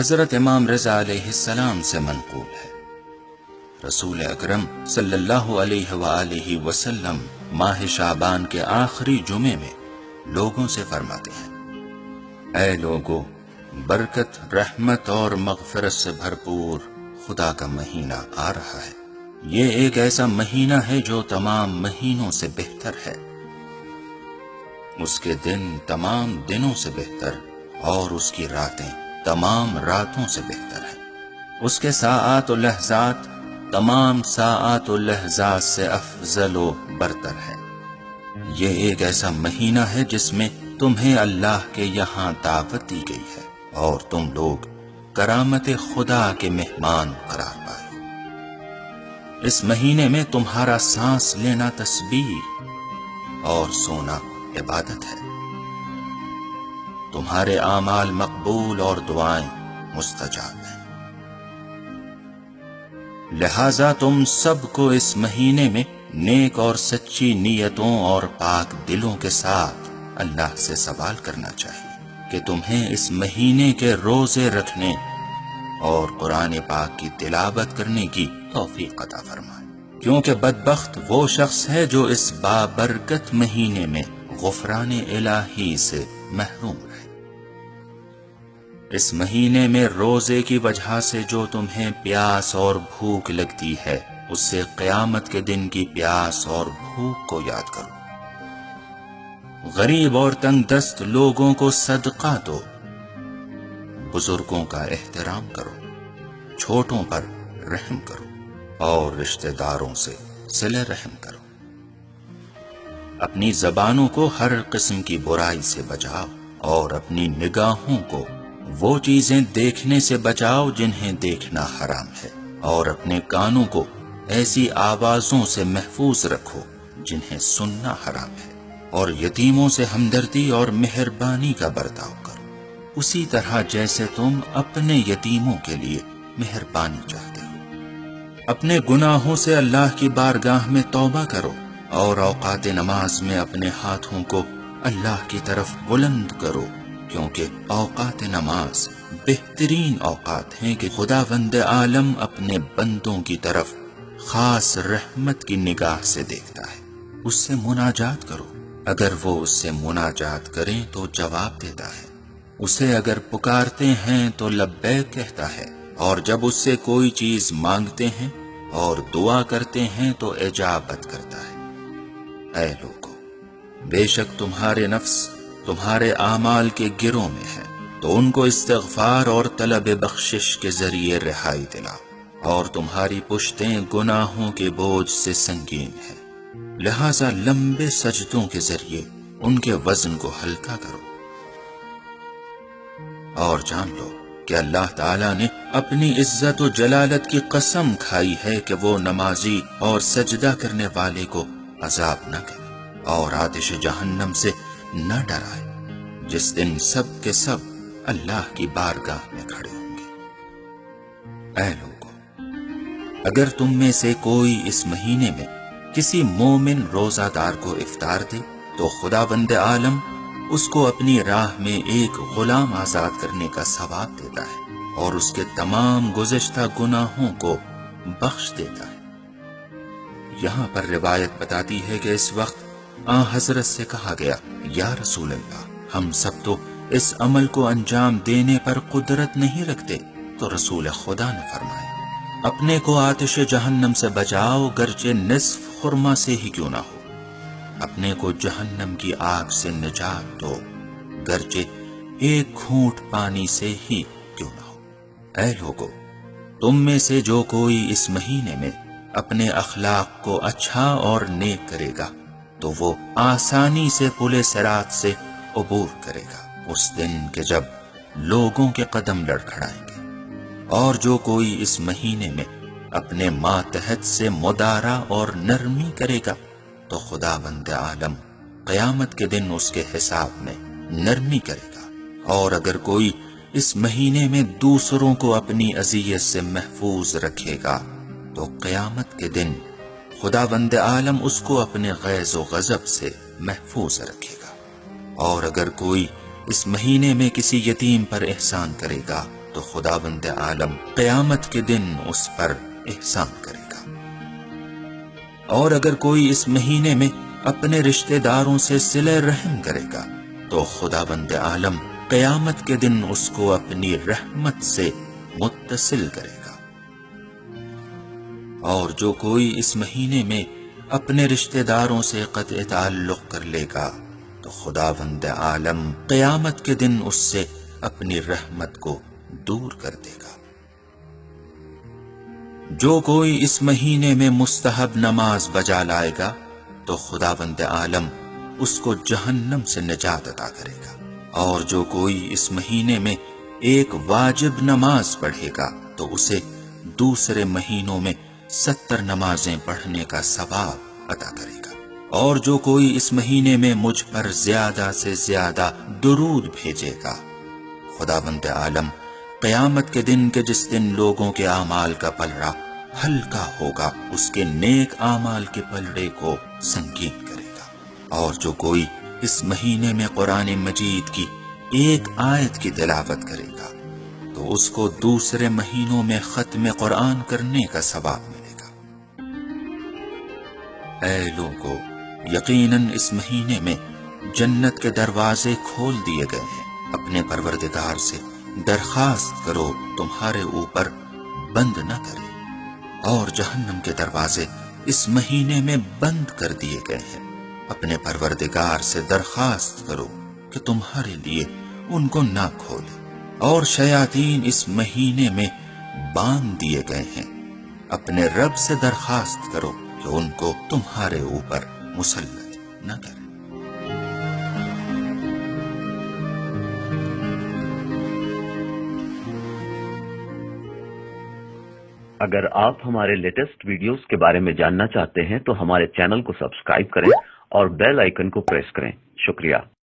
حضرت امام رضا علیہ السلام سے منقول ہے، رسول اکرم صلی اللہ علیہ وآلہ وسلم ماہ شعبان کے آخری جمعے میں لوگوں سے فرماتے ہیں، اے لوگو، برکت، رحمت اور مغفرت سے بھرپور خدا کا مہینہ آ رہا ہے۔ یہ ایک ایسا مہینہ ہے جو تمام مہینوں سے بہتر ہے۔ اس کے دن تمام دنوں سے بہتر اور اس کی راتیں تمام راتوں سے بہتر ہے۔ اس کے ساعات و لحظات تمام ساعات و لحظات سے افضل و برتر ہے۔ یہ ایک ایسا مہینہ ہے جس میں تمہیں اللہ کے یہاں دعوت دی گئی ہے اور تم لوگ کرامت خدا کے مہمان قرار پائے۔ اس مہینے میں تمہارا سانس لینا تسبیح اور سونا عبادت ہے۔ تمہارے اعمال مقبول اور دعائیں مستجاب ہیں۔ لہذا تم سب کو اس مہینے میں نیک اور سچی نیتوں اور پاک دلوں کے ساتھ اللہ سے سوال کرنا چاہیے کہ تمہیں اس مہینے کے روزے رکھنے اور قرآن پاک کی تلاوت کرنے کی توفیق عطا فرمائے، کیونکہ بدبخت وہ شخص ہے جو اس بابرکت مہینے میں غفران الہی سے محروم رہے۔ اس مہینے میں روزے کی وجہ سے جو تمہیں پیاس اور بھوک لگتی ہے، اس سے قیامت کے دن کی پیاس اور بھوک کو یاد کرو۔ غریب اور تنگ دست لوگوں کو صدقہ دو، بزرگوں کا احترام کرو، چھوٹوں پر رحم کرو اور رشتہ داروں سے صلہ رحم کرو۔ اپنی زبانوں کو ہر قسم کی برائی سے بچاؤ اور اپنی نگاہوں کو وہ چیزیں دیکھنے سے بچاؤ جنہیں دیکھنا حرام ہے، اور اپنے کانوں کو ایسی آوازوں سے محفوظ رکھو جنہیں سننا حرام ہے، اور یتیموں سے ہمدردی اور مہربانی کا برتاؤ کرو، اسی طرح جیسے تم اپنے یتیموں کے لیے مہربانی چاہتے ہو۔ اپنے گناہوں سے اللہ کی بارگاہ میں توبہ کرو اور اوقات نماز میں اپنے ہاتھوں کو اللہ کی طرف بلند کرو، کیونکہ اوقات نماز بہترین اوقات ہیں کہ خداوند عالم اپنے بندوں کی طرف خاص رحمت کی نگاہ سے دیکھتا ہے۔ اس سے مناجات کرو، اگر وہ اس سے مناجات کریں تو جواب دیتا ہے، اسے اگر پکارتے ہیں تو لبیک کہتا ہے، اور جب اس سے کوئی چیز مانگتے ہیں اور دعا کرتے ہیں تو اجابت کرتا ہے۔ اے لوگو، بے شک تمہارے نفس تمہارے اعمال کے گروہ میں ہے، تو ان کو استغفار اور طلب بخشش کے ذریعے رہائی دلاؤ، اور تمہاری پشتیں گناہوں کے بوجھ سے سنگین ہیں، لہذا لمبے سجدوں کے ذریعے ان کے وزن کو ہلکا کرو۔ اور جان لو کہ اللہ تعالیٰ نے اپنی عزت و جلالت کی قسم کھائی ہے کہ وہ نمازی اور سجدہ کرنے والے کو عذاب نہ کرے اور آتش جہنم سے نہ ڈرائے، جس دن سب کے سب اللہ کی بارگاہ میں کھڑے ہوں گے۔ اے لوگو، اگر تم میں سے کوئی اس مہینے میں کسی مومن روزہ دار کو افطار دے تو خداوند عالم اس کو اپنی راہ میں ایک غلام آزاد کرنے کا ثواب دیتا ہے اور اس کے تمام گزشتہ گناہوں کو بخش دیتا ہے۔ یہاں پر روایت بتاتی ہے کہ اس وقت حضرت سے کہا گیا، یا رسول اللہ، ہم سب تو اس عمل کو انجام دینے پر قدرت نہیں رکھتے، تو رسول خدا نے فرمایا، اپنے کو آتش جہنم سے بچاؤ، گرچہ نصف خرما سے ہی کیوں نہ ہو، اپنے کو جہنم کی آگ سے نجات دو، گرچہ ایک گھونٹ پانی سے ہی کیوں نہ ہو۔ اے لوگو، تم میں سے جو کوئی اس مہینے میں اپنے اخلاق کو اچھا اور نیک کرے گا تو وہ آسانی سے پل صراط سے عبور کرے گا اس دن کہ جب لوگوں کے قدم لڑکھڑائیں گے، اور جو کوئی اس مہینے میں اپنے ماتحت سے مدارا اور نرمی کرے گا تو خداوند عالم قیامت کے دن اس کے حساب میں نرمی کرے گا، اور اگر کوئی اس مہینے میں دوسروں کو اپنی اذیت سے محفوظ رکھے گا تو قیامت کے دن خداوند عالم اس کو اپنے غیظ و غضب سے محفوظ رکھے گا، اور اگر کوئی اس مہینے میں کسی یتیم پر احسان کرے گا تو خداوند عالم قیامت کے دن اس پر احسان کرے گا۔ اور اگر کوئی اس مہینے میں اپنے رشتہ داروں سے صلہ رحم کرے گا تو خداوند عالم قیامت کے دن اس کو اپنی رحمت سے متصل کرے گا۔ اور جو کوئی اس مہینے میں اپنے رشتہ داروں سے قطع تعلق کر لے گا تو خداوند عالم قیامت کے دن اس سے اپنی رحمت کو دور کر دے گا۔ جو کوئی اس مہینے میں مستحب نماز بجا لائے گا تو خداوند عالم اس کو جہنم سے نجات عطا کرے گا۔ اور جو کوئی اس مہینے میں ایک واجب نماز پڑھے گا تو اسے دوسرے مہینوں میں 70 نمازیں پڑھنے کا ثواب عطا کرے گا۔ اور جو کوئی اس مہینے میں مجھ پر زیادہ سے زیادہ درود بھیجے گا، خداوند عالم قیامت کے دن کے جس دن لوگوں کے اعمال کا پلڑا ہلکا ہوگا، اس کے نیک اعمال کے پلڑے کو سنگین کرے گا۔ اور جو کوئی اس مہینے میں قرآن مجید کی ایک آیت کی تلاوت کرے گا تو اس کو دوسرے مہینوں میں ختم قرآن کرنے کا ثواب ملے گا۔ اے لوگو، یقیناً اس مہینے میں جنت کے دروازے کھول دیے گئے ہیں۔ اپنے پروردگار سے درخواست کرو تمہارے اوپر بند نہ کرے، اور جہنم کے دروازے اس مہینے میں بند کر دیے گئے ہیں۔ اپنے پروردگار سے درخواست کرو کہ تمہارے لیے ان کو نہ کھولے، اور شیاطین اس مہینے میں باندھ دیے گئے ہیں۔ اپنے رب سے درخواست کرو کہ ان کو تمہارے اوپر مسلط نہ کرے۔ اگر آپ ہمارے لیٹسٹ ویڈیوز کے بارے میں جاننا چاہتے ہیں تو ہمارے چینل کو سبسکرائب کریں اور بیل آئیکن کو پریس کریں۔ شکریہ۔